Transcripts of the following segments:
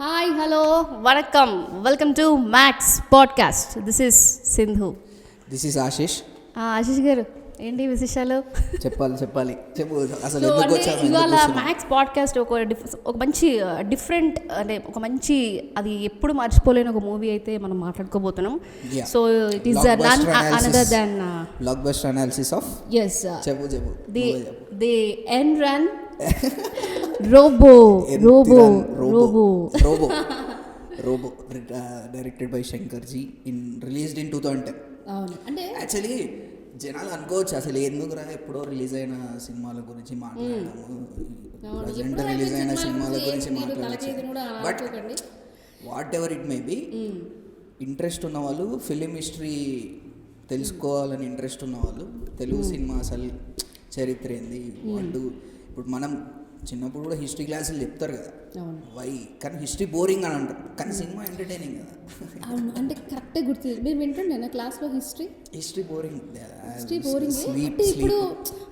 Hi hello vanakkam welcome to max podcast. This is Sindhu. This is Ashish. Ashish గారు, ఏంటి విశేషాలు? చెప్పు అసలు సో ఎందుకు అంటే వచ్చాము, ఇవాళ ఎందుకు కూర్చున్నాం? మ్యాక్స్ పాడ్కాస్ట్ ఒక మంచి డిఫరెంట్ అంటే ఒక మంచి అది ఎప్పుడు మర్చిపోలేని ఒక మూవీ అయితే మనం మాట్లాడుకోబోతున్నాం. Yeah. So it is none another than blockbuster analysis of ఎస్ చెప్పు Enthiran Robo Robo Robo Robo Robo directed by Shankar ji released in 2010. అవును, అంటే యాక్చువల్లీ జనాలు అనుకోవచ్చు అసలు ఎందుకురా ఎప్పుడో రిలీజ్ అయిన సినిమాల గురించి మాట్లాడము, ప్రజెంట్ రిలీజ్ అయిన సినిమాల గురించి మాట్లాడచ్చు. But what ever it may be, interest ఉన్న వాళ్ళు, ఫిలిం హిస్టరీ తెలుసుకోవాలని ఇంట్రెస్ట్ ఉన్న వాళ్ళు, తెలుగు సినిమా అసలు చరిత్ర ఏంది వాళ్ళు. ఇప్పుడు మనం చిన్నప్పుడు కూడా హిస్టరీ క్లాసులు చెప్తారు కదా, వై కానీ హిస్టరీ బోరింగ్ అని అంటారు, కానీ సినిమా ఎంటర్టైనింగ్ కదా. అవును, అంటే కరెక్టే గుర్తు. మీరు వింటుండేనా క్లాస్లో హిస్టరీ బోరింగ్ ఇప్పుడు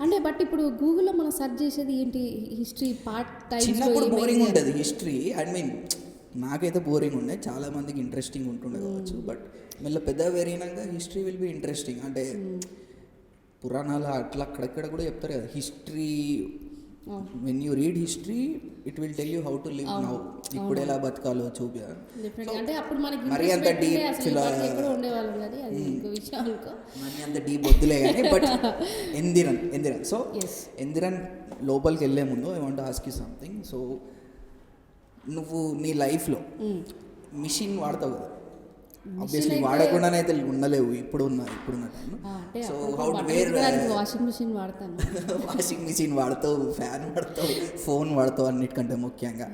అంటే బట్ ఇప్పుడు గూగుల్లో మనం సెర్చ్ చేసేది ఏంటి, హిస్టరీ పార్ట్ టైం. చిన్నప్పుడు బోరింగ్ ఉంటుంది హిస్టరీ, ఐ మీన్ నాకైతే బోరింగ్ ఉండే, చాలా మందికి ఇంట్రెస్టింగ్ ఉంటుండే కావచ్చు. బట్ మళ్ళీ పెద్ద పెరిగినాక హిస్టరీ విల్ బి ఇంట్రెస్టింగ్. అంటే పురాణాలు అట్లా అక్కడక్కడ కూడా చెప్తారు కదా history. When you read history it will tell you how to live now, ఇప్పుడు ఎలా బతకాలో చూపారు. మరి అంత డీప్ మరి అంత డీప్ వద్దులే కానీ, బట్ ఎందిరన్ సో ఎందిరన్ లోపలికి వెళ్ళే ముందు I want ask you something. So నువ్వు నీ లైఫ్లో మిషన్ వాడతావు కదా, ఆబ్వియస్లీ వాడకుండానైతే ఉండలేవు ఇప్పుడున్న time. So how to wear washing machine వాడతాను, వాషింగ్ మిషన్ వాడతావు, ఫ్యాన్ వాడతావు, ఫోన్ వాడతావు, అన్నిటికంటే ముఖ్యంగా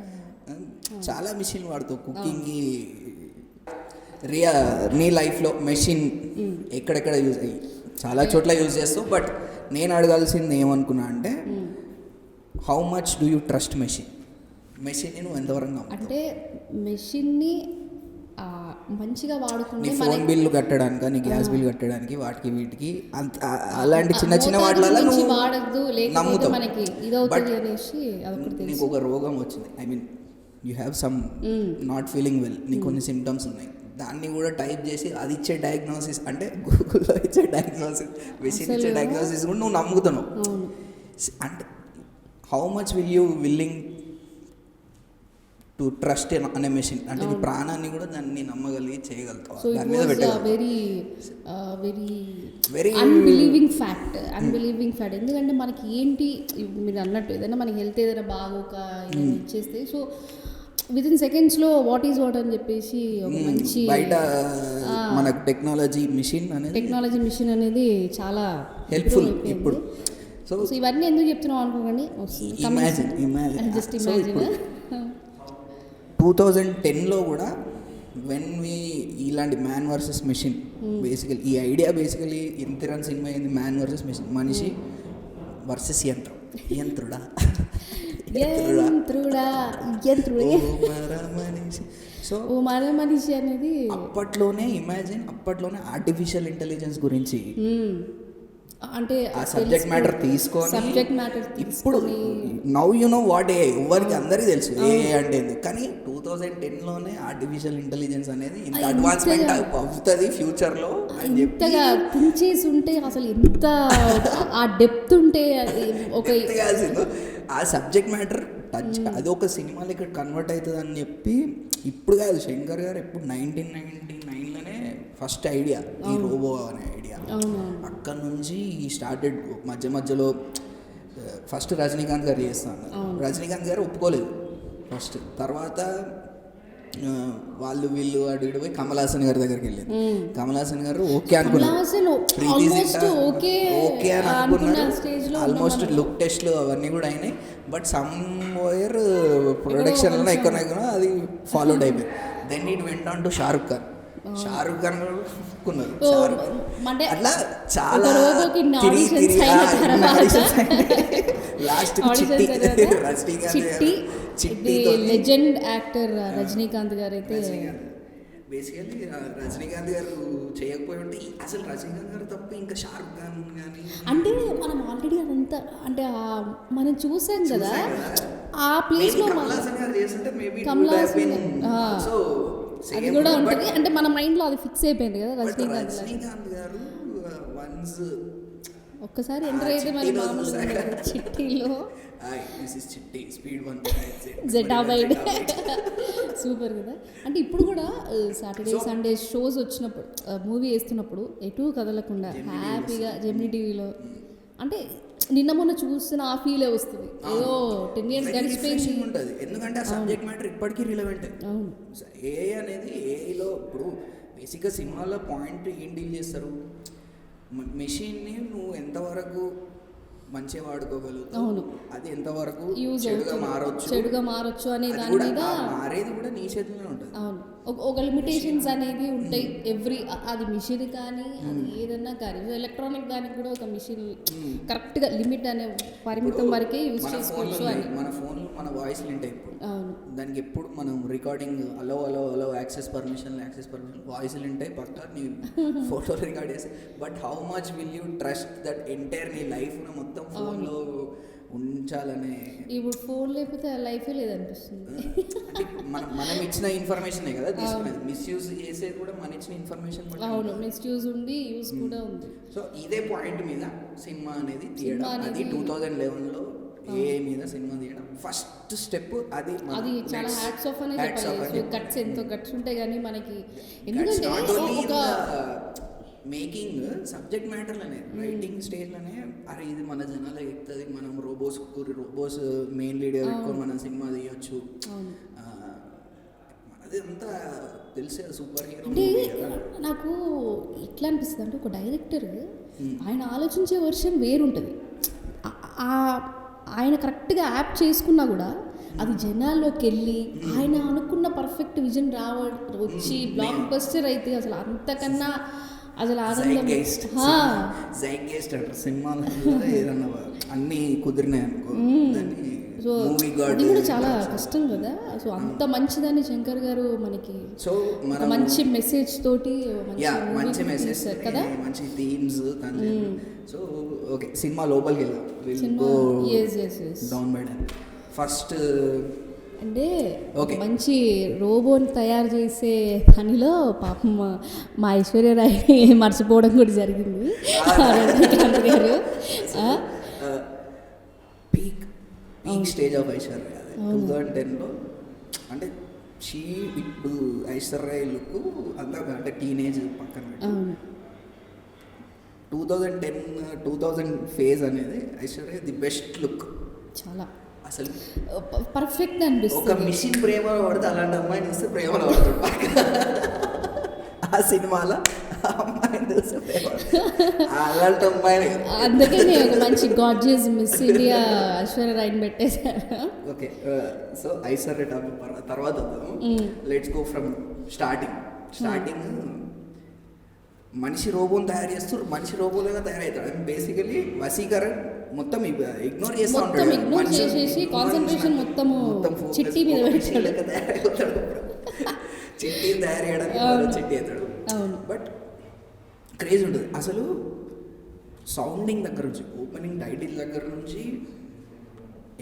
చాలా మిషన్ వాడతావు కుకింగ్కి. నీ లైఫ్లో మెషిన్ ఎక్కడెక్కడ యూజ్ అయ్యి చాలా చోట్ల యూజ్ చేస్తావు. బట్ నేను అడగాల్సింది ఏమనుకున్నా అంటే, how much do you trust machine నువ్వు ఎంతవరకు? అంటే మెషిన్ని మంచిగా వాడుకుంటే నీ ఫోన్ బిల్లు కట్టడానికి, నీ గ్యాస్ బిల్ కట్టడానికి, వాటికి వీటికి అంత అలాంటి చిన్న చిన్న వాటిలలో నువ్వు వాడద్దు, నమ్ముతావు. మనకి ఇదవుతుంది అనేసి నీకు ఒక రోగం వచ్చింది, I mean you have some not feeling well, నీకు కొన్ని సిమ్టమ్స్ ఉన్నాయి, దాన్ని కూడా టైప్ చేసి అది ఇచ్చే డయాగ్నోసిస్, అంటే గూగుల్లో ఇచ్చే డయాగ్నోసిస్, మెషిన్ ఇచ్చే డయాగ్నోసిస్ కూడా నువ్వు నమ్ముతున్నావు. అంటే how much willing to trust అనే మెషిన్, అంటే నీ ప్రాణాన్ని కూడా దాన్ని నమ్మగలిగి చేయగలుగుతావు, దాని మీద పెట్టగలుగుతావు. Very unbelieving fact. ఎందుకంటే మనకి ఏంటి, మీరు అన్నట్టు ఏదైనా మనకి హెల్త్ ఏదైనా బాగోక ఇచ్చేస్తే, సో విత్ ఇన్ సెకండ్స్లో వాట్ ఈజ్ వాట్ అని చెప్పేసి ఒక మంచి బయట మనకు టెక్నాలజీ మిషన్ అనేది చాలా హెల్ప్ఫుల్ ఇప్పుడు. సో ఇవన్నీ ఎందుకు చెప్తున్నాం అనుకోకండి, జస్ట్ ఇమాజిన్ 2010లో కూడా వెన్ వి ఇలాంటి మ్యాన్ వర్సెస్ మెషిన్, బేసికలీ ఈ ఐడియా బేసికలీ ఎంతిరన్ సినిమా అయింది, మ్యాన్ వర్సెస్ మెషిన్, మనిషి వర్సెస్ యంత్రుడా. సో మన మనిషి అనేది అప్పట్లోనే ఆర్టిఫిషియల్ ఇంటెలిజెన్స్ గురించి అంటే ఆ సబ్జెక్ట్ మ్యాటర్ తీసుకొని ఇప్పుడు now you know what a, ఎవరికి అందరికీ తెలుసు ఏ అంటే ఎందుకు, కానీ 2010లోనే ఆర్టిఫిషియల్ ఇంటెలిజెన్స్ అనేది ఇంత అడ్వాన్స్మెంట్ అవుతుంది ఫ్యూచర్లో అని చెప్పి థించేసి ఉంటే అసలు ఎంత ఆ డెప్త్ ఉంటే ఒక ఆ సబ్జెక్ట్ మ్యాటర్ టచ్ అది ఒక సినిమా లెక్క కన్వర్ట్ అవుతుంది అని చెప్పి, ఇప్పుడు కాదు శంకర్ గారు ఎప్పుడు 1999లోనే ఫస్ట్ ఐడియా ఈ రోబో అనే ఐడియా. అక్కడ నుంచి ఈ స్టార్టెడ్ మధ్యలో ఫస్ట్ రజనీకాంత్ గారు చేస్తాను, రజనీకాంత్ గారు ఒప్పుకోలేదు ఫస్ట్, తర్వాత వీళ్ళు అడిగి పోయి కమల్ హాసన్ గారి దగ్గరికి వెళ్ళారు. కమల్ హాసన్ గారు ఓకే అనుకున్నారు, ఓకే అని అనుకున్నారు, ఆల్మోస్ట్ లుక్ టెస్ట్లు అవన్నీ కూడా అయినాయి. బట్ సమ్వేర్ ప్రొడక్షన్లో ఎక్కడ అది ఫాలోడ్ అయిపోయింది. Then it went on to Shahrukh Khan ఒప్పుకున్నారు. అట్లా చాలా లాస్ట్ చిట్టి లెజెండ్ యాక్టర్ రజనీకాంత్ గారు అయితే బేసికలీ రజనీకాంత్ గారు చేయకపోయి ఉంటే అసలు రజనీకాంత్ గారు తప్ప ఇంకా షారుఖ్ ఖాన్ కానీ అంటే మనం ఆల్రెడీ అదంతా అంటే మనం చూసాం కదా ఆ ప్లేస్ లో కమల్ హాసన్ గారు చేస్తుంటే మేబీ కమల్ హాసన్ సో అది కూడా ఉంటుంది అంటే మన మైండ్ లో అది ఫిక్స్ అయిపోయింది కదా రజనీకాంత్ రజనీకాంత్ గారు వన్స్ ఒక్కసారి ఎంటర్ అయితే మరి మామూలుగా చిట్టీలో దిస్ ఇస్ చిట్టి స్పీడ్ 1 జెటాబైడ్ సూపర్ కదా. అంటే ఇప్పుడు కూడా సాటర్డే సండే షోస్ వచ్చినప్పుడు మూవీ వేస్తున్నప్పుడు ఎటు కదలకుండా హ్యాపీగా జెమినీ టీవీలో అంటే నిన్న మొన్న చూసిన ఆ ఫీలే వస్తుంది. ఏదో 10 years గడిచిపోయింది ఉంటుంది. ఎందుకంటే ఆ సబ్జెక్ట్ మ్యాటర్ ఇప్పటికీ రిలవెంట్. అవును, ఏఐ అనేది ఏఐలో ఇప్పుడు బేసిక్గా సినిమాలో పాయింట్ ఏం డీల్ చేస్తారు, మెషిన్ని నువ్వు ఎంతవరకు మంచిగా వాడుకోగలుగుతావు, అవును, అది ఎంతవరకు చెడుగా మారొచ్చు అనే దాని మీద మారేది కూడా నీ చేతిలోనే ఉంటుంది. అవును, ఒక లిమిటేషన్స్ అనేది ఉంటాయి ఎవ్రీ అది మిషన్ కానీ అది ఏదన్నా కానీ ఎలక్ట్రానిక్ దానికి కూడా ఒక మిషన్ కరెక్ట్గా లిమిట్ అనే పరిమితం వరకే యూజ్ చేసుకోవచ్చు అని. మన ఫోన్లో మన వాయిస్లు ఉంటాయి ఇప్పుడు. అవును, దానికి ఎప్పుడు మనం రికార్డింగ్ అలో యాక్సెస్ పర్మిషన్ వాయిస్లు ఉంటాయి పక్కా నీ ఫోటో రికార్డ్ చేసి. But how much will you trust that entire నీ లైఫ్ మొత్తం ఫోన్లో ఉంచాలనే. ఇప్పుడు ఫోన్ లేకపోతే లైఫే లేదనిపిస్తుంది. అంటే మనం ఇచ్చిన ఇన్ఫర్మేషనే కదా తీసుకునేది. మిస్యూజ్ చేసేది కూడా మన ఇచ్చిన ఇన్ఫర్మేషన్. అవును, మిస్యూజ్ ఉంది, యూజ్ కూడా ఉంది. సో ఇదే పాయింట్ మీద సినిమా అనేది తీయడం, అది 2011లో ఏఐ మీద సినిమా తీయడం ఫస్ట్ స్టెప్. అది చాలా హ్యాట్స్ ఆఫ్ అనే చెప్పాలి. కట్స్ ఎంతో కట్స్ ఉంటాయి కానీ మనకి ఎందుకంటే ఒక మేకింగ్ సబ్జెక్ట్ మ్యాటర్లోనే రైటింగ్ స్టేజ్లోనే అరే ఇది మన జనాలు ఎక్కుతుంది, మనం రోబోస్ మెయిన్ లీడర్ పెట్టుకొని మనం సినిమా తీయొచ్చు, మనది అంతా తెలిసే సూపర్ హీరో. అంటే నాకు ఎట్లా అనిపిస్తుంది అంటే ఒక డైరెక్టర్ ఆయన ఆలోచించే వర్షన్ వేరుంటుంది. ఆయన కరెక్ట్గా యాప్ చేసుకున్నా కూడా అది జనాల్లోకి వెళ్ళి ఆయన అనుకున్న పర్ఫెక్ట్ విజన్ వచ్చి బ్లాక్ బస్టర్ అయితే అసలు అంతకన్నా అసలు ఆనందం. సినిమాలో ఏదన్నా అన్నీ కుదిరినాయి అనుకో. సో అది కూడా చాలా కష్టం కదా. సో అంత మంచిదని శంకర్ గారు మనకి సో మంచి మెసేజ్ తోటి మంచి మెసేజ్ కదా, మంచి థీమ్స్. సో ఓకే, సినిమా లోపలికి వెళ్ళాం. ఫస్ట్ అంటే మంచి రోబోని తయారు చేసే పనిలో పాపం మా ఐశ్వర్యరాయ్ని మర్చిపోవడం కూడా జరిగింది Rajinikanth garu. Peak stage of Aishwarya 2010లో. అంటే ఇప్పుడు ఐశ్వర్య లుక్ అంతా అంటే టీనేజ్ పక్కన 2010-2000 ఫేజ్ అనేది ఐశ్వర్య ది బెస్ట్ లుక్. చాలా అసలు పర్ఫెక్ట్ అనిపిస్తుంది. ఒక మిషన్ ప్రేమలో పడితే అలాంటి అమ్మాయిని చూస్తే ప్రేమలో పడుతుంది. ఆ సినిమాలో అమ్మాయిని చూస్తే అలాంటి అమ్మాయిని. అందుకని ఒక మంచి గార్జియస్ మిస్ ఇండియా ఐశ్వర్య రాయ్ని పెట్టేశారు. ఓకే, సో ఐశ్వర్య టాపిక్ తర్వాత వద్దాము. Let's go from starting. మనిషి రోబోని తయారు చేస్తారు, మనిషి రోబోలుగా తయారవుతాడు. బేసికలీ వసీకరణ్ మొత్తం ఇగ్నోర్ చేస్తూ ఉంటాడు. కాన్సంట్రేషన్ మొత్తం చిట్టి మీద తయారవుతాడు. చిట్టీని తయారు చేయడానికి చిట్టి అవుతాడు. బట్ క్రేజ్ ఉంటుంది అసలు. సౌండింగ్ దగ్గర నుంచి, ఓపెనింగ్ టైటిల్ దగ్గర నుంచి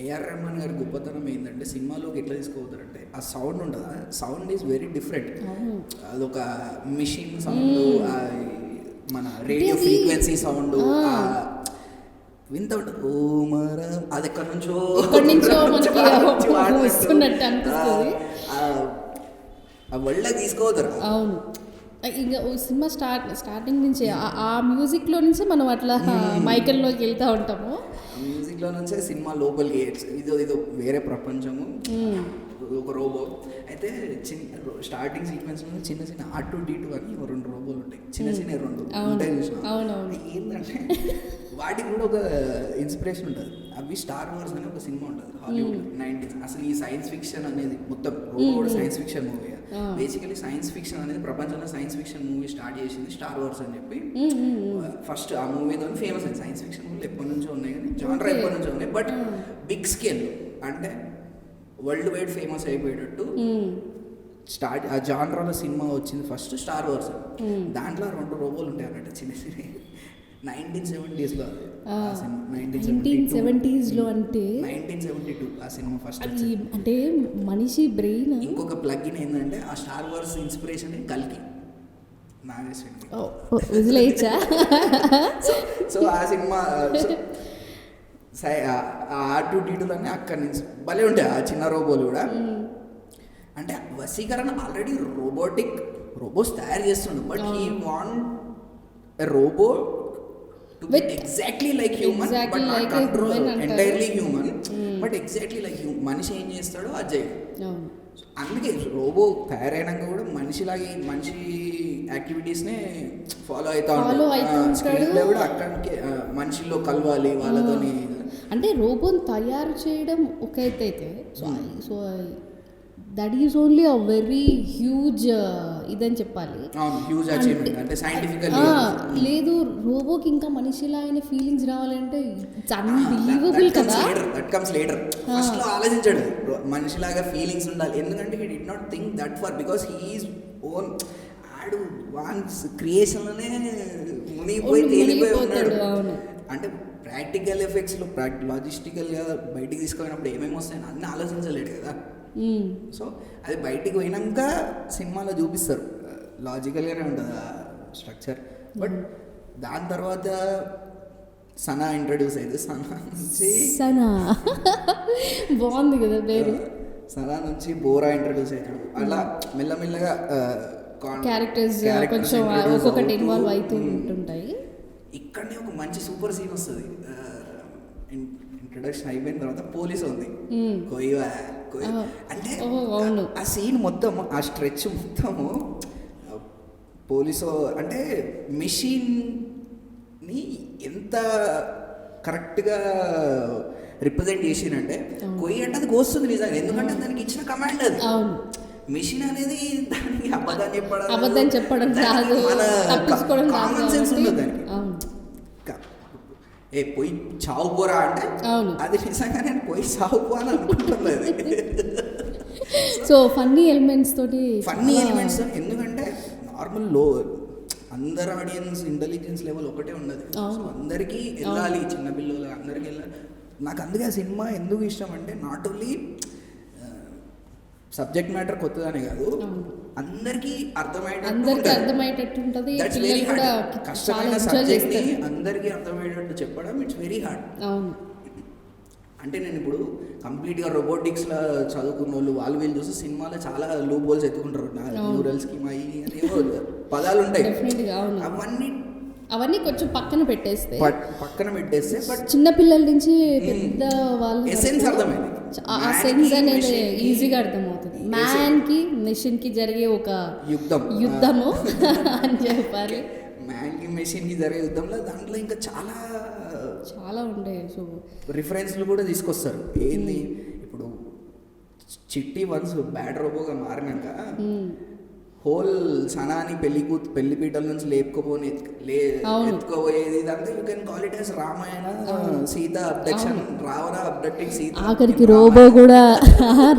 ఏఆర్ రెహమాన్ గారి గొప్పతనం ఏంటంటే సినిమాలోకి ఎట్లా తీసుకోపోతారంటే ఆ సౌండ్ ఉంటుంది. Sound is very different. అదొక మిషన్ సౌండ్, మన రేడియో ఫ్రీక్వెన్సీ సౌండ్ వింత ఉంటుంది. ఓ మర అది ఎక్కడి నుంచో ఆ వరల్డ్ తీసుకోవద్దురా. అవును, ఇంకా సినిమా స్టార్టింగ్ నుంచి ఆ మ్యూజిక్లో నుంచి మనం అట్లా మైకల్లోకి వెళ్తూ ఉంటాము. మ్యూజిక్లో నుంచే సినిమా లోపలికి ఇదో వేరే ప్రపంచము, ఒక రోబో. అయితే స్టార్టింగ్ సీక్వెన్స్ లో చిన్న R2-D2 అని 2 రోబోలు ఉంటాయి, చిన్న 2 ఉంటాయి చూసిన. ఏంటంటే వాటికి కూడా ఒక ఇన్స్పిరేషన్ ఉంటుంది. అవి స్టార్ వార్స్ అని ఒక సినిమా ఉంటుంది హాలీవుడ్ 90s. అసలు ఈ సైన్స్ ఫిక్షన్ అనేది మొత్తం రోబో కూడా science fiction movie. Basically science fiction అనేది ప్రపంచంలో సైన్స్ ఫిక్షన్ మూవీ స్టార్ట్ చేసింది స్టార్ వార్స్ అని చెప్పి. ఫస్ట్ ఆ మూవీతో ఫేమస్ అయింది. సైన్స్ ఫిక్షన్ మూవీలు ఎప్పటి నుంచో ఉన్నాయి కానీ జానర్ ఎప్పటి నుంచో ఉన్నాయి. బట్ బిగ్ స్కేల్ అంటే వరల్డ్ వైడ్ ఫేమస్ అయిపోయేటట్టు ఆ జాన్రాలో సినిమా వచ్చింది ఫస్ట్ స్టార్ వార్స్. దాంట్లో 2 రోబోలు ఉంటాయి అన్నట్టు చిన్న చిన్న 1970s అది. 1970s అంటే 1972 ఆ సినిమా ఫస్ట్. అది అంటే మనిషి బ్రెయిన్. ఇంకొక ప్లగ్ ఇన్ ఏంటంటే ఆ స్టార్ వార్స్ ఇన్స్పిరేషన్ కల్కి నాగేశ్వరి. వదిలేయచ్చా? సో ఆ సినిమా R2D2 అక్కడి నుంచి భలే ఉంటాయి ఆ చిన్న రోబోలు కూడా. అంటే వసీకరణ ఆల్రెడీ రోబోస్ తయారు చేస్తుండు, but he want a robot to be exactly like human, but not control entirely human, but exactly like human. మనిషి ఏం చేస్తాడో అది చేయడు. అందుకే రోబో తయారైనాక కూడా మనిషిలాగే మనిషి యాక్టివిటీస్నే ఫాలో అవుతా ఉంటాడు కూడా. అక్కడికి మనిషిలో కలవాలి వాళ్ళతోని. అంటే రోబోని తయారు చేయడం ఒక ఎత్తు అయితే, so that is only a very huge ఇదని చెప్పాలి. హ్యూజ్ అచీవ్మెంట్ అంటే సైంటిఫికల్లీ. లేదు, రోబోకి ఇంకా మనిషిలా అయిన ఫీలింగ్స్ రావాలంటే ఇట్స్ అన్బిలీవబుల్ కదా. That comes later. ఫస్ట్ లో ఆలోచించాడు మనిషిలాగా ఫీలింగ్స్ ఉండాలి, ఎందుకంటే he did not think that for, because he is own ఆడు వాన్స్ క్రియేషన్ లోనే మునిగిపోయి తేలిపోయి ఉన్నాడు. అంటే ప్రాక్టికల్ ఎఫెక్ట్స్లో లాజిస్టికల్గా బయటికి తీసుకుపోయినప్పుడు ఏమేమి వస్తాయని అన్నీ ఆలోచించలేడు కదా. సో అది బయటికి పోయినాక సినిమాలో చూపిస్తారు, లాజికల్గానే ఉంటుంది ఆ స్ట్రక్చర్. బట్ దాని తర్వాత సనా ఇంట్రడ్యూస్ అయ్యింది. సనా బాగుంది కదా పేరు. సనా నుంచి బోరా ఇంట్రడ్యూస్ అవుతాడు. అలా మెల్లమెల్లగా క్యారెక్టర్స్ కొంచెం ఒక్కొక్కటి ఇన్వాల్వ్ అవుతూ ఉంటుంటాయి. ఇక్కడనే ఒక మంచి సూపర్ సీన్ వస్తుంది. ఇంట్రడక్షన్ అయిపోయిన తర్వాత పోలీసు ఉంది అంటే ఆ సీన్ మొత్తం, ఆ స్ట్రెచ్ మొత్తము పోలీసు అంటే మెషిన్ని ఎంత కరెక్ట్గా రిప్రజెంట్ చేసిందంటే కొయ్యి అంటే అది కోస్తుంది నిజంగా, ఎందుకంటే దానికి ఇచ్చిన కమాండ్ అది. మెషిన్ అనేది దానికి అబద్ధం చెప్పడం మన కామన్ సెన్స్ ఉంటుంది దానికి. ఏ పోయి చావు పోరా అంటే అది నిజంగా నేను పోయి చావు పోరా అనుకుంటున్నది. సో ఫన్నీ ఎలిమెంట్స్ తోటి ఎందుకంటే నార్మల్ అందరు ఆడియన్స్ ఇంటెలిజెన్స్ లెవెల్ ఒకటే ఉండదు. అందరికీ వెళ్ళాలి, చిన్నపిల్లలు అందరికీ వెళ్ళాలి. నాకు అందుకే ఆ సినిమా ఎందుకు ఇష్టం అంటే నాట్ ఓన్లీ సబ్జెక్ట్ మ్యాటర్ కొత్తదనే కాదు, అందరికీ అర్థమయ్యేటట్టు ఉంటుంది. కష్టమైన సబ్జెక్ట్ ని అందరికీ అర్థమయ్యేటట్టు చెప్పడం ఇట్స్ వెరీ హార్డ్. అంటే నేను ఇప్పుడు కంప్లీట్గా రోబోటిక్స్లో చదువుకున్న వాళ్ళు వీళ్ళు చూసి సినిమాలో చాలా లూప్ హోల్స్ ఎత్తుకుంటారు. న్యూరల్ స్కీమ్ అయ్యి అనేవో పదాలు ఉంటాయి, అవన్నీ కొంచెం పక్కన పెట్టేస్తే బట్ చిన్నపిల్లల నుంచి పెద్ద వాళ్ళు ఎసెన్స్ అర్థమైంది. ఆ సెన్స్ అనేది ఈజీగా అర్థమవుతుంది. మ్యాన్కి మెషిన్కి జరిగే ఒక యుద్ధము అని చెప్పాలి. మ్యాన్కి మెషిన్కి జరిగే యుద్ధంలో దాంట్లో ఇంకా చాలా ఉంటాయి. సో రిఫరెన్స్లు కూడా తీసుకొస్తారు. ఏంది ఇప్పుడు చిట్టి వన్స్ బ్యాడ్ రోబోగా మారినాక హోల్ సనాని పెళ్లి పీటల నుంచి ఎత్తుకోబోయేది ఇదంతా you can call it as Ramayana Sita abduction, Ravana abducting Sita. ఆఖరికి రోబో కూడా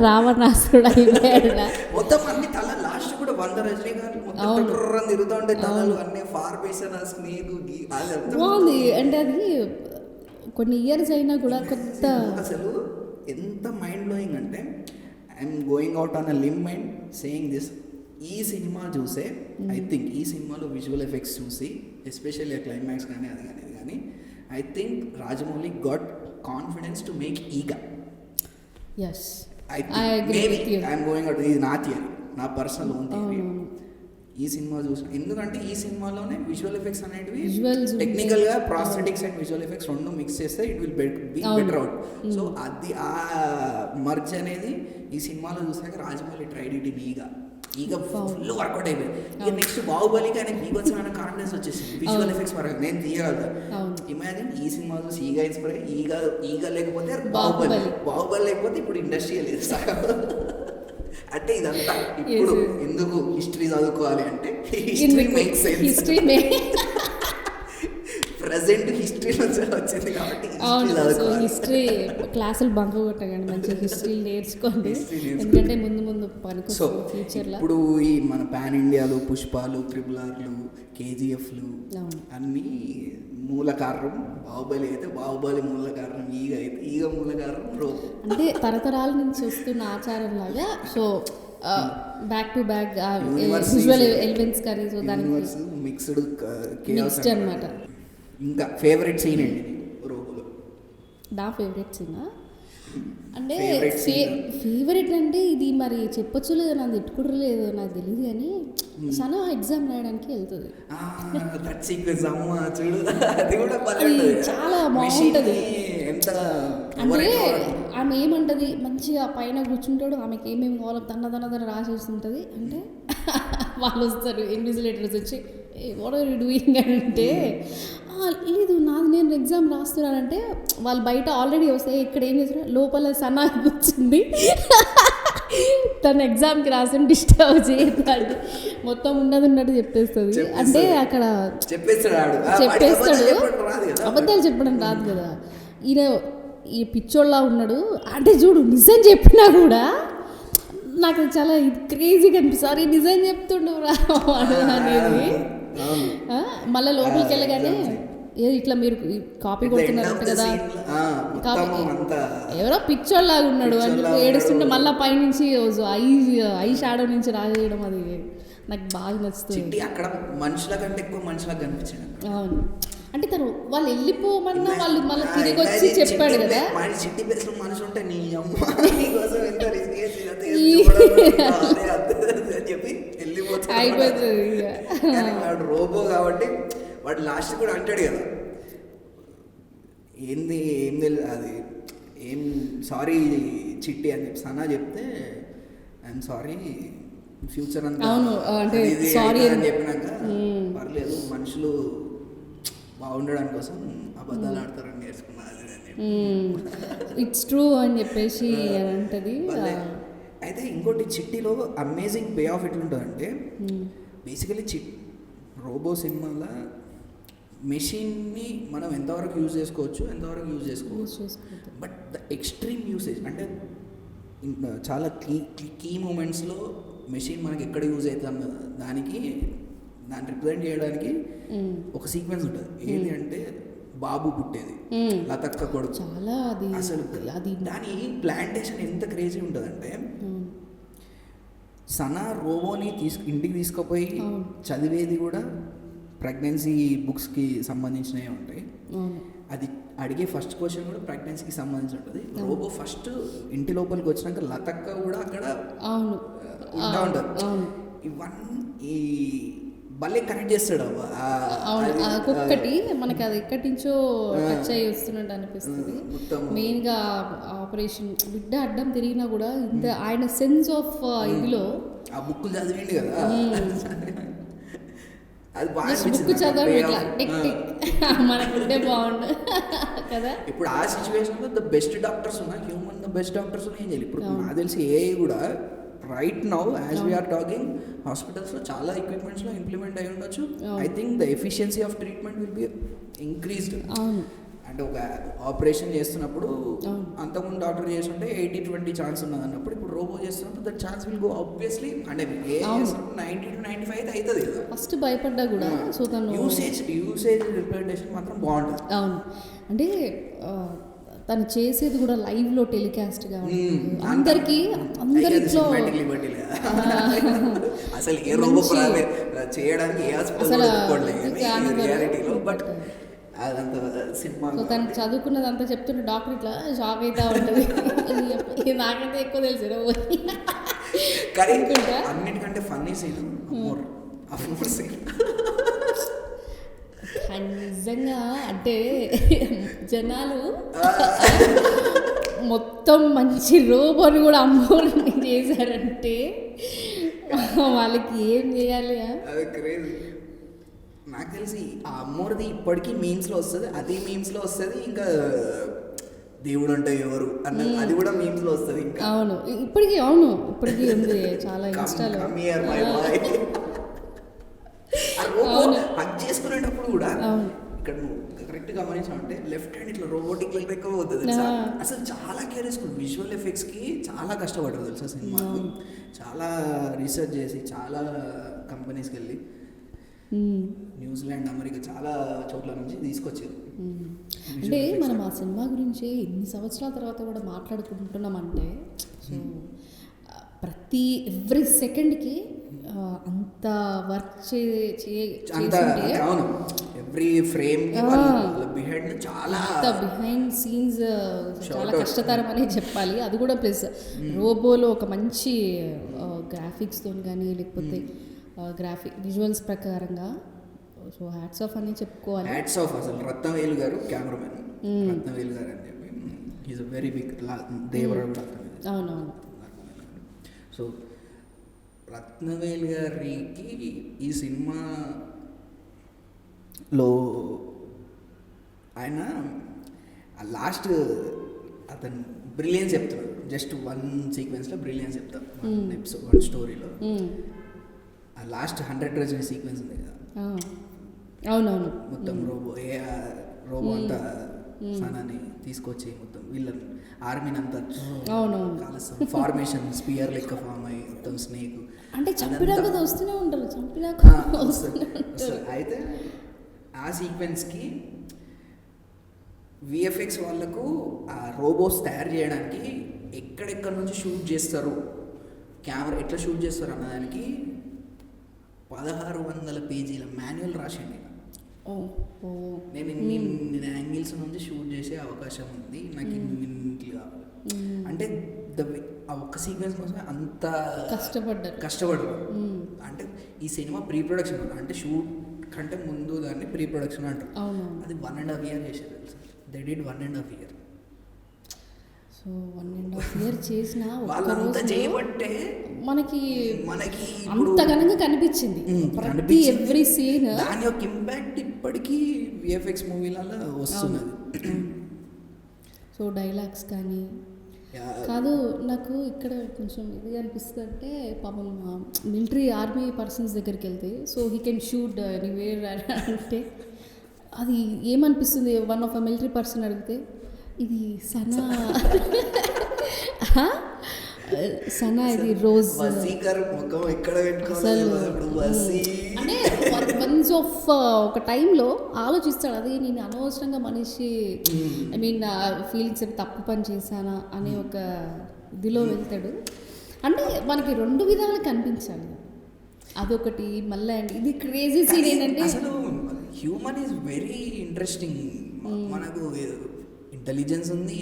రావణాసురుడు అయిపోయాడు. మొత్తం అన్ని తల లాస్ట్ కూడా 100 రజనీకాంత్ మొత్తం తిరుగుతూ ఉంటే తలలు అన్ని ఫార్మేషన్ స్నేక్ బాగుంది. అంటే అది కొన్ని ఇయర్స్ అయినా కూడా కొత్త అసలు ఎంత మైండ్ బ్లోయింగ్ అంటే I'm going out on a limb and saying this. ఈ సినిమా చూసే ఐ థింక్ ఈ సినిమాలో విజువల్ ఎఫెక్ట్స్ చూసి ఎస్పెషల్లీ క్లైమాక్స్ కానీ అది కానీ I think Rajamouli got confidence to make Eega. Yes I I'm going out, ఇది నా థియరీ, నా పర్సనల్ ఓన్ థియరీ. ఈ సినిమా చూసిన ఎందుకంటే ఈ సినిమాలోనే విజువల్ ఎఫెక్ట్స్ అనేటివి టెక్నికల్గా ప్రాస్థెటిక్స్ అండ్ విజువల్ ఎఫెక్ట్స్ రెండు మిక్స్ చేస్తే it will be better out. So అది ఆ మర్జ్ అనేది ఈ సినిమాలో చూసాక Rajamouli tried it in Eega full workout అయిపోయింది. ఇక నెక్స్ట్ బాహుబలికి ఆయనకి ఈగొచ్చిన కాన్ఫిడెన్స్ వచ్చేసింది విజువల్ ఎఫెక్ట్స్ పరంగా. నేను తీయగలుగుతా. ఇమాజిన్ ఈ సినిమా చూసి ఈగ ఇన్స్పైర్ ఈగ లేకపోతే బాహుబలి లేకపోతే ఇప్పుడు ఇండస్ట్రీ లేదు. అంటే ఇదంతా ఇప్పుడు ఎందుకు హిస్టరీ చదువుకోవాలి అంటే history makes sense. Present history నుంచి వచ్చింది కాబట్టి అవును. సో హిస్టరీ క్లాసులు బంక్ కొట్టకండి, మంచిగా హిస్టరీ నేర్చుకోండి, ఎందుకంటే ముందు పనికొస్తుంది ఫ్యూచర్లో. ఇప్పుడు ఈ మన పాన్ ఇండియాలు, పుష్పాలు, RRRలు, KGFలు అన్నీ మూల కారణం బాహుబలి అయితే బాహుబలి మూల కారణం, ఈగ అయితే ఈగ మూల కారణం రోబో. అంటే తరతరాల నుంచి వస్తున్న ఆచారం లాగా. So back to back visual elements కానీ, సో దానికి మిక్స్డ్ అనమాట. ఇంకా ఫేవరెట్ సీన్ ఏంటి రోబోలో? నా ఫేవరెట్ సీన్ అంటే ఫేవరెట్ అంటే ఇది మరి చెప్పొచ్చు లేదు, నాకు తిట్టుకుడు లేదు, నాకు తెలియదు, కానీ సనా ఎగ్జామ్ రాయడానికి వెళ్తుంది, చాలా బాగుంటుంది. అంటే ఆమె ఏమంటది, మంచిగా పైన కూర్చుంటాడు, ఆమెకి ఏమేమి కావాలో తన రాసేస్తుంటుంది. అంటే వాళ్ళు వస్తారు ఇన్విజిలేటర్స్ వచ్చి వాట్ ఆర్ యూ డూయింగ్ అంటే, లేదు నాది నేను ఎగ్జామ్ రాస్తున్నానంటే, వాళ్ళు బయట ఆల్రెడీ వస్తే ఇక్కడ ఏం చేస్తారు, లోపల సన్నా కూర్చుంది తన ఎగ్జామ్కి రాసిన డిస్టర్బ్ చేయతాడు, మొత్తం ఉన్నట్టు చెప్పేస్తుంది. అంటే అక్కడ చెప్పేస్తాడు, అబద్ధాలు చెప్పడం రాదు కదా. ఈ పిచ్చోళ్ళ ఉన్నాడు అంటే చూడు, నిజం చెప్పినా కూడా నాకు చాలా క్రేజీగా అనిపిస్తుంది, నిజం చెప్తుండవు రా అనేది. మళ్ళీ లోపలికి వెళ్ళగానే ఏది ఇట్లా మీరు కాపీ కొడుతున్నారు కదా, కాపీ ఎవరో పిచ్చోళ్ళలాగా ఉన్నాడు అని చెప్పి ఏడుస్తుంటే మళ్ళీ పైనుంచి ఐ షాడో నుంచి రాజేయడం, అది నాకు బాగా నచ్చుతుంది. అక్కడ మనుషుల కంటే ఎక్కువ మనుషులకు కనిపించాడు. అవును, అంటే తను వాళ్ళు వెళ్ళిపోమన్నా వాళ్ళు మళ్ళీ తిరిగి వచ్చి చెప్పాడు కదా, చిట్టి ప్లేస్లో మనిషి ఉంటే నీ అమ్మ చెప్పి వెళ్ళిపోతాడు, అయిపోతుంది. వాడు రోబో కాబట్టి వాడు లాస్ట్ కూడా అంటాడు కదా, ఏంది ఏం తెలియదు అది ఏం సారీ చిట్టి అని చెప్పి సనా చెప్తే ఐఎమ్ సారీ ఫ్యూచర్ అంతా అంటే సారీ అని చెప్పినాక పర్లేదు మనుషులు బాగుండడానికి కోసం అబద్ధాలు ఆడతారని నేర్చుకున్నా, ఇట్స్ ట్రూ అని చెప్పేసి అంటది. అయితే ఇంకోటి చిట్టిలో అమేజింగ్ పే ఆఫ్ ఎట్లుంటుందంటే, బేసికలీ రోబో సినిమాలో మెషిన్ని మనం ఎంతవరకు యూజ్ చేసుకోవచ్చు, ఎంతవరకు యూజ్ చేసుకోవచ్చు, బట్ ద ఎక్స్ట్రీమ్ యూసేజ్ అంటే చాలా కీ మూమెంట్స్లో మెషిన్ మనకి ఎక్కడ యూజ్ అవుతుంది దాన్ని రిప్రజెంట్ చేయడానికి ఒక సీక్వెన్స్ ఉంటుంది. ఏది అంటే బాబు పుట్టేది, లతక్క కొడుకు, చాలా అసలు దాని ప్లాంటేషన్ ఎంత క్రేజీ ఉంటుందంటే, సనా రోబోని ఇంటికి తీసుకుపోయి చదివేది కూడా ప్రెగ్నెన్సీ బుక్స్కి సంబంధించినవి ఉంటాయి. అది అడిగే ఫస్ట్ క్వశ్చన్ కూడా ప్రెగ్నెన్సీకి సంబంధించి ఉంటుంది. రోబో ఫస్ట్ ఇంటి లోపలికి వచ్చినాక లతక్క కూడా అక్కడ ఉంటా ఉంటుంది. ఇవన్నీ భలే కనెక్ట్ చేస్తాడు ఒక్కొక్కటి మనకి, అది ఎక్కడి నుంచో టచ్ అయ్యి వస్తున్నట్టు అనిపిస్తుంది. మెయిన్గా ఆపరేషన్ బిడ్డ అడ్డం తిరిగినా కూడా ఇంత ఆయన సెన్స్ ఆఫ్ ఇదిలో ఆ బుక్ చదివిండు కదా, అది బుక్ చదవడం ఇట్లా టిక్ టిక్ మనకుంటే బాగుండు కదా. ఇప్పుడు ఆ సిచ్యువేషన్లో ద బెస్ట్ డాక్టర్స్ ఉన్నాయి, హ్యూమన్ ద బెస్ట్ డాక్టర్స్ ఉన్నాయి ఏం చేయాలి. ఇప్పుడు నాకు తెలిసి ఏఐ కూడా right now as we're talking హాస్పిటల్స్లో చాలా ఎక్విప్మెంట్స్లో ఇంప్లిమెంట్ అయి ఉండొచ్చు. I think the efficiency of treatment will be increased. అంటే ఒక ఆపరేషన్ చేస్తున్నప్పుడు అంతకుముందు డాక్టర్ చేస్తుంటే 80-20 ఛాన్స్ ఉన్నది అన్నప్పుడు, ఇప్పుడు రోబో చేస్తున్నప్పుడు that chance will go obviously. అంటే 90-95 అయితే అవుతుంది కదా. ఫస్ట్ భయపడ్డా కూడా సో తను యూసేజ్ రిప్రజెంటేషన్ మాత్రం బాగుంటుంది. అవును, అంటే తను చేసేది కూడా లైవ్లో టెలికాస్ట్గా అందరికీ అందరిలో అసలు ఏ రోబో చేయడానికి రియాలిటీలో, బట్ అదంతా సినిమా. సో తను చదువుకున్నదంతా చెప్తుంటే డాక్టర్ ఇట్లా షాక్ అవుతా ఉంటుంది. నాకైతే ఎక్కువ తెలుసు రోబో. కానీ అన్నిటికంటే ఫన్నీ సీన్ అమోర్ సీన్. నిజంగా అంటే జనాలు మొత్తం మంచి రోబోని కూడా అమ్మోర్ని చేశారంటే వాళ్ళకి ఏం చేయాలి. అది క్రేజీ. నాకు తెలిసి ఆ అమ్మోర్ది ఇప్పటికీ మీమ్స్లో వస్తుంది, అది మీమ్స్లో వస్తుంది. ఇంకా దేవుడు అంటే ఎవరు అన్న అది కూడా మీమ్స్లో వస్తుంది. ఇంకా అవును, ఇప్పటికీ ఉంది చాలా ఇన్స్టాలో. హక్ చేసుకునేటప్పుడు కూడా ఇక్కడ నువ్వు కరెక్ట్ గమనించావు అంటే లెఫ్ట్ హ్యాండ్ ఇట్లా రోబోటిక్ లెక్క పోతుంది తెలుసా. అసలు చాలా కేర్ఫుల్ విజువల్ ఎఫెక్ట్స్కి చాలా కష్టపడ్డారు తెలుసా సినిమా. చాలా రీసెర్చ్ చేసి చాలా కంపెనీస్కి వెళ్ళి న్యూజిలాండ్ అమెరికా చాలా చోట్ల నుంచి తీసుకొచ్చారు. అంటే మనం ఆ సినిమా గురించి ఎన్ని సంవత్సరాల తర్వాత కూడా మాట్లాడుకుంటున్నామంటే సో ప్రతి ఎవ్రీ సెకండ్కి అంత వర్క్ అవును ఎవ్రీ ఫ్రేమ్ బిహైండ్ చాలా బిహైండ్ సీన్స్ చాలా కష్టతరం అనే చెప్పాలి. అది కూడా ప్లస్ రోబోలో ఒక మంచి గ్రాఫిక్స్తో కానీ లేకపోతే విజువల్స్ ప్రకారంగా సో హ్యాట్స్ ఆఫ్ అని చెప్పుకోవాలి. హ్యాట్స్ ఆఫ్ అసలు రత్నవేలు గారు కెమెరామెన్ రత్నవేలు గారు అని చెప్పి ఈజ్ అ వెరీ బిగ్ దేవరాడు. అవునవును. సో రత్నవేల్ గారికి ఈ సినిమాలో ఆయన లాస్ట్ అతను బ్రిలియన్స్ చెప్తున్నాడు. జస్ట్ వన్ సీక్వెన్స్లో బ్రిలియన్స్ చెప్తాను ఎపిసోడ్ వన్ స్టోరీలో. ఆ లాస్ట్ 100 రోజుల సీక్వెన్స్ ఉంది కదా. అవునవును. మొత్తం రోబో అంతా సనాని తీసుకొచ్చి మొత్తం వీళ్ళని ఆర్మీని అంతా ఫార్మేషన్ స్పియర్ లెక్క ఫామ్ అయ్యి మొత్తం స్నేక్ అంటే చంపినాక వస్తూనే ఉంటారు అయితే ఆ సీక్వెన్స్కి విఎఫ్ఎక్స్ వాళ్ళకు ఆ రోబోస్ తయారు చేయడానికి ఎక్కడెక్కడ నుంచి షూట్ చేస్తారు, కెమెరా ఎట్లా షూట్ చేస్తారు అన్నదానికి 1600 పేజీల మాన్యువల్ రాసింది. నేను ఇన్ని యాంగిల్స్ నుంచి షూట్ చేసే అవకాశం ఉంది, నాకు ఇన్ని కావాలి అంటే ఆ ఒక్క సీక్వెన్స్ కోసమే అంత కష్టపడ్డారు. అంటే ఈ సినిమా ప్రీ ప్రొడక్షన్ అంటే షూట్ కంటే ముందు దాన్ని ప్రీ ప్రొడక్షన్ అంటారు. అది 1.5 year చేసేది తెలుసు. They did 1.5 year. So 1.5 year చేసిన వాళ్ళంతా చేయబట్టే మనకి అంత ఘనంగా కనిపించింది ప్రతి ఎవ్రీ సీన్. దాని యొక్క ఇంపాక్ట్ ఇప్పటికీ విఎఫ్ఎక్స్ మూవీలలో వస్తున్నది. సో డైలాగ్స్ కానీ కాదు నాకు ఇక్కడ కొంచెం ఇది అనిపిస్తుంది అంటే పాపం మిలిటరీ ఆర్మీ పర్సన్స్ దగ్గరికి వెళ్తే so he can shoot anywhere అంటే అది ఏమనిపిస్తుంది. One of a military person అడిగితే ఇది సనా ఇది రోజ్ అంటే వన్స్ ఆఫ్ ఒక టైంలో ఆలోచిస్తాడు. అదే నేను అనవసరంగా మనిషి ఐ మీన్ ఫీలింగ్స్ తప్పు పని చేశానా అనే ఒక ఇదిలో వెళ్తాడు. అంటే మనకి 2 విధాలు కనిపించాలి. అదొకటి మళ్ళీ అండి ఇది క్రేజీ సీన్ ఏంటంటే అసలు హ్యూమన్ ఈజ్ వెరీ ఇంట్రెస్టింగ్. మనకు ఇంటెలిజెన్స్ ఉంది,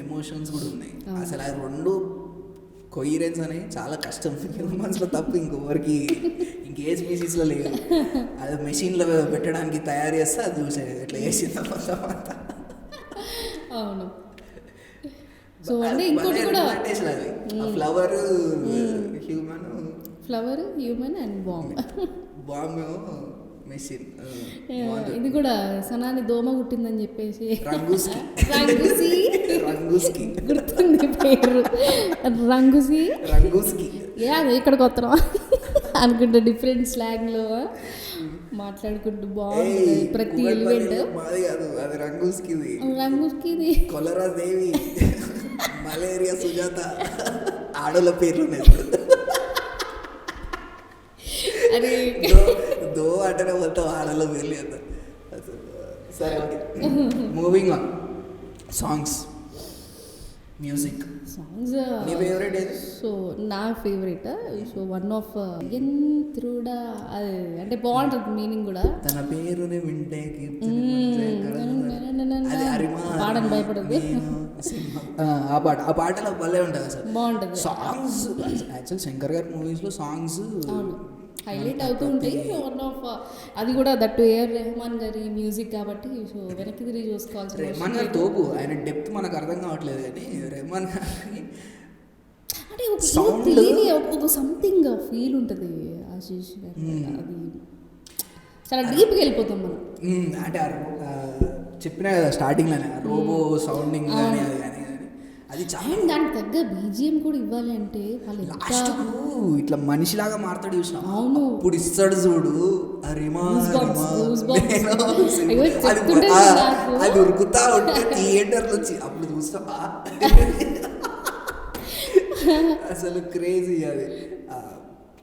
ఎమోషన్స్ కూడా ఉన్నాయి. అసలు ఆ 2 కొయిరెన్స్ అనేవి చాలా కష్టం హ్యూమన్స్లో తప్ప ఇంకొకరికి ఇంకే స్పీసీస్లో లేదు. అది మెషిన్లో పెట్టడానికి తయారు చేస్తే అది చూసేది ఎట్లా చేసింది మొత్తం. అవును. సో అంటే ఇంకోటి కూడా flower human and bomb machine. ఇది కూడా సనాని దోమ కుట్టిందని చెప్పేసి రంగుస్కి గుర్తుంది పేరు రంగుసి ఇక్కడికి వస్తున్నాం అనుకుంటా డిఫరెంట్ స్లాంగ్లో మాట్లాడుకుంటూ బాగుంది ప్రతి ఎలిమెంట్. అది రంగుస్కి కొలరా దేవి మలేరియా సుజాత ఆడల పేర్లు అది దో అంటే మొత్తం ఆడలో పేర్లు కదా. సరే ఓకే మూవింగ్ ఆన్. సాంగ్స్ నీ ఫేవరెట్ ఏది? సో నా ఫేవరెట్ సో వన్ ఆఫ్ ఎంత్రుడా అది అంటే బాగుంటుంది మీనింగ్ కూడా. తన పేరుని వింటే పాడని భయపడదు ఆ పాటలో భలే ఉంటుంది అసలు బాగుంటుంది. సాంగ్స్ యాక్చువల్ శంకర్ గారి మూవీస్లో సాంగ్స్ హైలైట్ అవుతూ ఉంటాయి. వన్ ఆఫ్ అది కూడా దట్టు ఏఆర్ రెహమాన్ గారి మ్యూజిక్ కాబట్టి సో వెనక్కి తిరిగి చూసుకోవాల్సి. రెహమాన్ గారు తోపు, ఆయన డెప్త్ మనకు అర్థం కావట్లేదు కానీ రెహమాన్ గారి అంటే ఒక సంథింగ్ ఫీల్ ఉంటుంది ఆశీష్ గారు. అది చాలా డీప్గా వెళ్ళిపోతాం మనం. అంటే చెప్పినా కదా స్టార్టింగ్లోనే రోబో సౌండింగ్ కానీ అది కానీ అది చాలా అండ్ దానికి తగ్గ బీజిఎం కూడా ఇవ్వాలి అంటే వాళ్ళు లాస్ట్ ఇట్లా మనిషిలాగా మారుతాడు చూసిన అవును ఇప్పుడు ఇస్తాడు చూడు అరిమా అది ఉరుకుతా ఉంటే థియేటర్లో వచ్చి అప్పుడు చూస్తావా అసలు క్రేజీ అది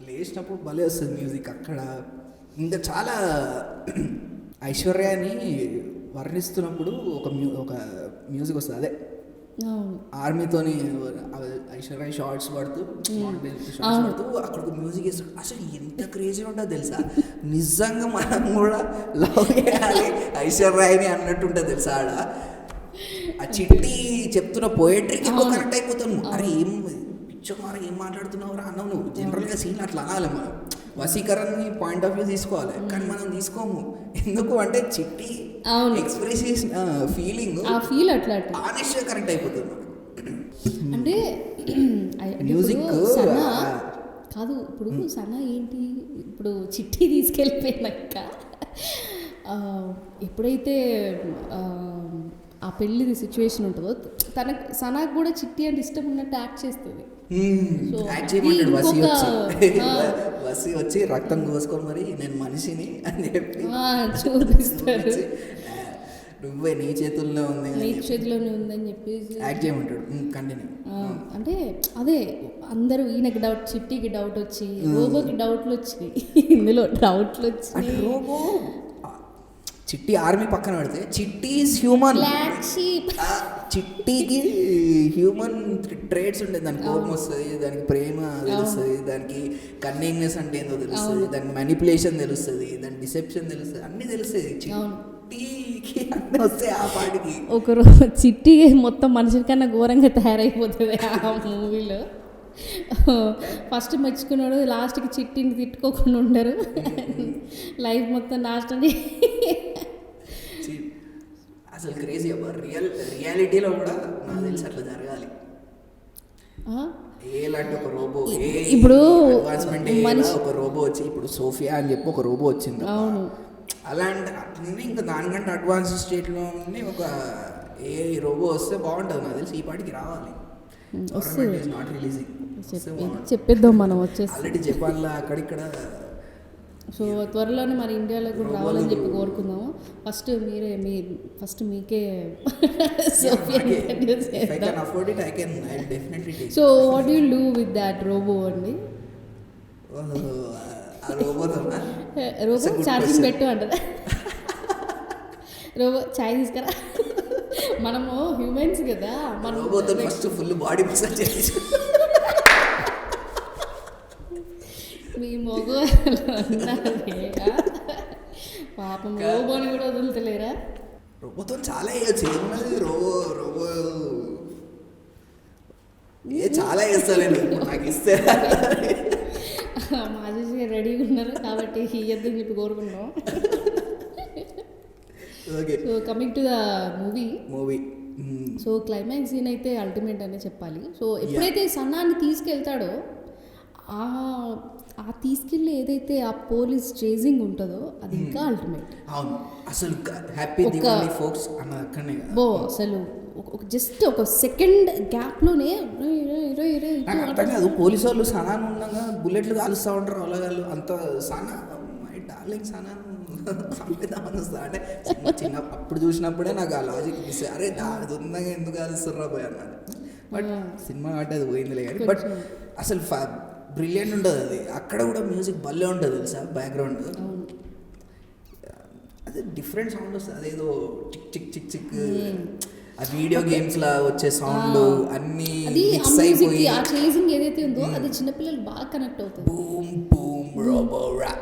లేచినప్పుడు భలే వస్తుంది మ్యూజిక్ అక్కడ. ఇంకా చాలా ఐశ్వర్యాన్ని వర్ణిస్తున్నప్పుడు ఒక మ్యూజిక్ వస్తుంది, అదే ఆర్మీతోని ఐశ్వర్య షార్ట్స్ పడుతూ షార్ట్స్ పడుతూ అక్కడ ఒక మ్యూజిక్ వేస్తాడు. అసలు ఎంత క్రేజీ ఉంటుందో తెలుసా, నిజంగా మనం కూడా లవ్ చేయాలి ఐశ్వర్యని అన్నట్టు ఉంటుంది తెలుసా. ఆడ ఆ చిట్టి చెప్తున్న పోయట్రీకి ఎక్కువ కనెక్ట్ అయిపోతాను. అరే ఏం పిచ్చోమారా ఏం మాట్లాడుతున్నావు రా అన్నావు నువ్వు. జనరల్గా సీన్లు అట్లా అనాలి మనం, వసీకరణని పాయింట్ ఆఫ్ వ్యూ తీసుకోవాలి, కానీ మనం తీసుకోము. ఎందుకు అంటే చిట్టి ఎక్స్ప్రెషన్ ఫీలింగ్ ఆ ఫీల్ అట్లా ఆనెస్ట్గా కరెక్ట్ అయిపోతుంది అంటే మ్యూజిక్ కాదు. ఇప్పుడు సనా ఏంటి, ఇప్పుడు చిట్టి తీసుకెళ్ళిపోయినాక ఎప్పుడైతే ఆ పెళ్ళిది సిచ్యువేషన్ ఉంటుందో సనాకు కూడా చిట్టి అంటే ఇష్టం ఉన్నట్టు యాక్ట్ చేస్తుంది. వసి వచ్చి రక్తం కోసుకొని మరి నేను మనిషిని అని చెప్పి చూపిస్తారు, నువ్వే నీ చేతుల్లో ఉంది నీ చేతిలోనే ఉందని చెప్పేసి యాక్ట్ చేయమంటాడు. కంటిన్యూ అంటే అదే అందరూ ఈయనకి డౌట్, చిట్టికి డౌట్ వచ్చి రోబోకి డౌట్లు వచ్చినాయి, ఇందులో డౌట్లు వచ్చి రోబో చిట్టి ఆర్మీ పక్కన పెడితే చిట్టి ఈజ్ హ్యూమన్. చిట్టికి హ్యూమన్ ట్రేట్స్ ఉంటాయి, దానికి కోపం వస్తుంది, దానికి ప్రేమ తెలుస్తుంది, దానికి కన్నింగ్నెస్ అంటే ఏందో తెలుస్తుంది, దానికి మ్యానిపులేషన్ తెలుస్తుంది, దాని డిసెప్షన్ తెలుస్తుంది, అన్నీ తెలుస్తుంది. చిట్టికి అన్నీ వస్తాయి ఆ పాటికి. ఒకరోజు చిట్టి మొత్తం మనుషుల కన్నా ఘోరంగా తయారైపోతుంది ఆ మూవీలో. ఫస్ట్ మెచ్చుకున్నాడు, లాస్ట్కి చిట్టిని తిట్టుకోకుండా ఉండరు, లైఫ్ మొత్తం నాశనం. అసలు క్రేజీ అబ్బా. రియాలిటీలో కూడా నాకు తెలిసి అట్లా జరగాలి. ఏలాంటి ఒక రోబో ఇప్పుడు అడ్వాన్స్మెంట్ ఒక రోబో వచ్చి, ఇప్పుడు సోఫియా అని చెప్పి ఒక రోబో వచ్చింది, అలాంటి అట్లనే ఇంకా దానికంటే అడ్వాన్స్ స్టేట్లో ఉండి ఒక ఏ రోబో వస్తే బాగుంటుంది. నాకు తెలిసి ఈ పాటికి రావాలి. నాట్ రిలీజింగ్ చెప్పేద్దాం మనం వచ్చేసి ఆల్రెడీ జపాన్లో అక్కడిక్కడ. సో త్వరలోనే మరి ఇండియాలో కూడా రావాలని చెప్పి కోరుకుందాము. ఫస్ట్ మీకే so what you do with that robot అండి? రోబో ఛార్జింగ్ పెట్టు అంటారా? రోబో ఛాయ్ తీసుకురా. మనము హ్యూమన్స్ కదా, మన రోబోతో ఫస్ట్ ఫుల్ బాడీ మసాజ్ చేసి మీ మొగ పాపం రోబోని కూడా వదులుతలేరా? రోబోతో చాలా వేయచ్చు, ఏమున్నది రోబో చాలా వేస్తానండి, నాకు ఇస్తే. మాజీ రెడీగా ఉన్నారు కాబట్టి ఇయ్యద్దని చెప్పి కోరుకుంటాం. So coming to the movie, so climax scene అయితే అల్టిమేట్ అనే చెప్పాలి. సో ఎప్పుడైతే సన్నాన్ని తీసుకెళ్తాడో ఆ తీసుకెళ్ళి ఏదైతే ఆ పోలీస్ చేజింగ్ ఉంటుందో అది ఇంకా అల్టిమేట్. అసలు హ్యాపీ దివాళీ ఫోక్స్ అన్న అక్కడనే అసలు జస్ట్ ఒక సెకండ్ గ్యాప్లోనే అర్థం కాదు. పోలీసు వాళ్ళు సనాను ఉండగా బుల్లెట్లు కాలుస్తూ ఉంటారు వాళ్ళగాళ్ళు, అంత సనా మై డార్లింగ్ సనాను చంపేద్దామని వస్తా అంటే చిన్న అప్పుడు చూసినప్పుడే నాకు ఆ లాజిక్ మిస్. అరే అది ఉందగా ఎందుకు కాలుస్తుర్రా పోయి అన్నాను. బట్ సినిమా కాబట్టి అది పోయిందిలే కానీ, బట్ అసలు బ్రిలియంట్ ఉంటుంది అది. అక్కడ కూడా మ్యూజిక్ భలే ఉంటుంది తెలుసా, బ్యాక్గ్రౌండ్ అదే డిఫరెంట్ సౌండ్ వస్తుంది, అదేదో చిక్ చిక్ చిక్ చిక్ ఆ వీడియో గేమ్స్ లా వచ్చే సౌండ్ అన్ని మిక్స్ అయిపోయి ఆ చేజింగ్ ఏదైతే ఉందో అది చిన్నపిల్లలు బాగా కనెక్ట్ అవుతుంది. బూమ్ బూమ్ రోబో రా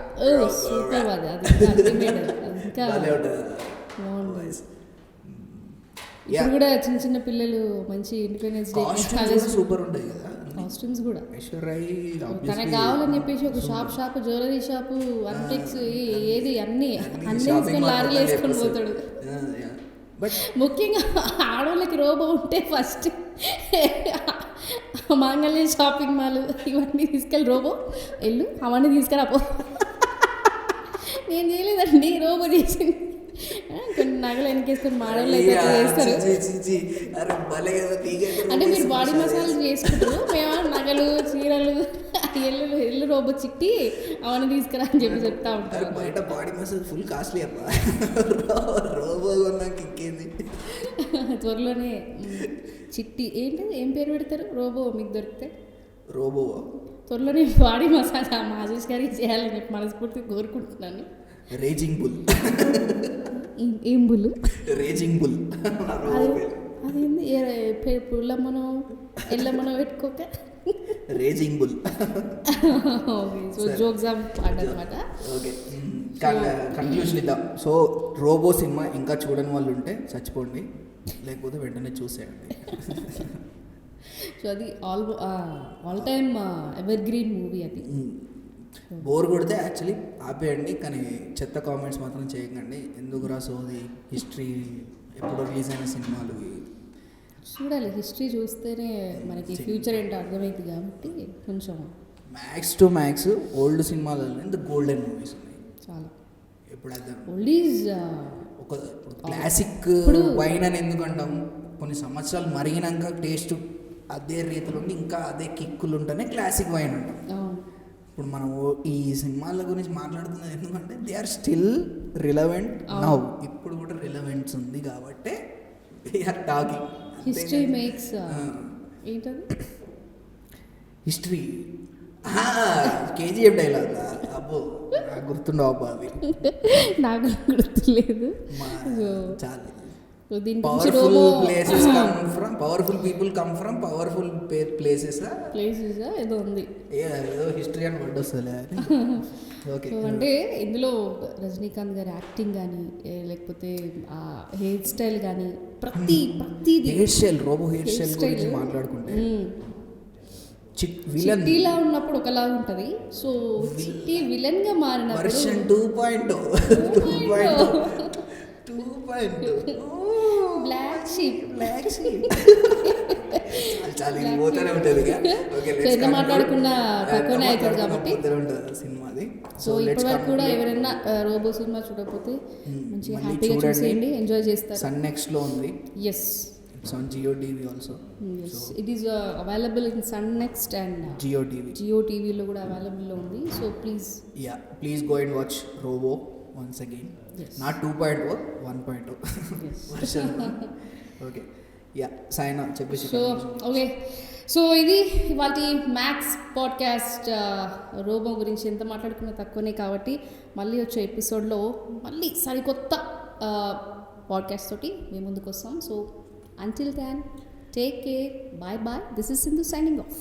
సూపర్ అది అల్టిమేట్. ఇంకా ఇప్పుడు కూడా చిన్న చిన్న పిల్లలు మంచి ఇండిపెండెన్స్ డే సూపర్ ఉంటాయి కదా కాస్ట్యూమ్స్ కూడా. తనకు కావాలని చెప్పేసి ఒక షాప్ జ్యువెలరీ షాపు అన్టెక్స్ ఏది అన్నీ వేసుకొని లారీలు వేసుకొని పోతాడు. ముఖ్యంగా ఆడవాళ్ళకి రోబో ఉంటే ఫస్ట్ మాంగళ్య షాపింగ్ మాల్ ఇవన్నీ తీసుకెళ్ళి రోబో వెళ్ళు అవన్నీ తీసుకురాపో. నేను చేయలేదండి, రోబో చేసింది. కొన్ని నగలు వెనకేసుకొని మాడవాళ్ళు అయితే చేస్తారు. భలే కదా తీగైతే అంటే రోబో మీరు బాడీ సినిమా మసాజ్ చేసుకుంటారు, మేము నగలు చీరలు ఎల్లు రోబో చిట్టి అవన్నీ తీసుకురా అని చెప్పి చెప్తా అరే ఉంటారు. బయట బాడీ మసాజ్ ఫుల్ కాస్ట్లీ అబ్బా. రోబో కొన్నాక ఇంకేంది. త్వరలోనే చిట్టి ఏంటి ఏం పేరు పెడతారు రోబో మీకు దొరికితే? రోబో త్వరలోనే బాడీ మసాజ్ మా ఆశీష్ గారికి చేయాలని చెప్పి మనస్ఫూర్తిగా కోరుకుంటున్నాను. Raging bull. ఏం బుల్లు? Raging bull. అదేంది పుల్లమ్మను ఎల్లమ్మను పెట్టుకోక raging bull. Okay, so jokes అనమాట. ఓకే, కన్క్లూషన్ ఇద్దాం. సో రోబో సినిమా ఇంకా చూడని వాళ్ళు ఉంటే చచ్చిపోండి, లేకపోతే వెంటనే చూసేయండి. సో అది all time ever green movie అది. బోర్ కొడితే యాక్చువల్లీ ఆపేయండి, కానీ చెత్త కామెంట్స్ మాత్రం చేయకండి. ఎందుకు రా సోది, హిస్టరీ ఎప్పుడో రిలీజ్ అయిన సినిమాలు చూడాలి. హిస్టరీ చూస్తేనే మనకి ఫ్యూచర్ ఏంటో అర్థమైంది కాబట్టి కొంచెం మ్యాక్స్ టు మ్యాక్స్ ఓల్డ్ సినిమాలలో ఇంత గోల్డెన్ మూవీస్ ఉన్నాయి చాలా. ఎప్పుడు అర్థం ఓల్డ్ ఈజ్ ఒక క్లాసిక్ వైన్ అని ఎందుకు అంటాం, కొన్ని సంవత్సరాలు మరిగినాక టేస్ట్ అదే రీతిలో ఉండి ఇంకా అదే కిక్కులు ఉంటేనే క్లాసిక్ వైన్ అంటాం. ఇప్పుడు మనం ఈ సినిమాల గురించి మాట్లాడుతున్నది ఎందుకంటే they are still relevant now. ఇప్పుడు కూడా రిలవెంట్స్ ఉంది కాబట్టి వీఆర్ టాకింగ్. హిస్టరీ మేక్స్ ఏంటది హిస్టరీ కేజీఎఫ్ డైలాగ్. అబ్బో నాకు గుర్తుండవు అబ్బా అవి. నాకు గుర్తులేదు. చాలా powerful places come from powerful people come from powerful places ఏదో ఉంది, ఏదో హిస్టరీ అని వర్డ్ వస్తుంది. ఓకే, అంటే ఇందులో రజనీకాంత్ గారి యాక్టింగ్ కానీ లేకపోతే ఆ హెయిర్ స్టైల్ కానీ ప్రతిదీ hairstyle, robot hairstyle గురించి మాట్లాడుకుంటే చిట్టిలా ఉన్నప్పుడు ఒకలాగా ఉంటుంది. సో చిట్టి విలన్ గా మారిన వర్షన్ 2.0 బ్లాక్ షీప్ చాలా పోతూనే ఉంటుంది. ఎంత మాట్లాడుకున్న తక్కువనే అవుతుంది కాబట్టి సినిమాది. సో ఇప్పటివరకు కూడా ఎవరైనా రోబో సినిమా చూడకపోతే మంచిగా హ్యాపీగా చూసేయండి, ఎంజాయ్ చేస్తారు. సన్ నెక్స్ట్ లో ఉంది. Yes, it's on Jio TV also. It is available in Sun next and Jio టీవీలో కూడా అవైలబుల్లో ఉంది. So please go and watch Robot once again. Not 2.0, 1.0 version. Okay, sign up చెప్పేసి. సో ఓకే, సో ఇది ఇవాళ మ్యాక్స్ పాడ్కాస్ట్. రోబో గురించి ఎంత మాట్లాడుకున్నా తక్కువనే కాబట్టి మళ్ళీ వచ్చే ఎపిసోడ్లో మళ్ళీ సరికొత్త పాడ్కాస్ట్ తోటి మేము ముందుకు వస్తాం. So until then take care, bye bye. This is Sindhu signing of.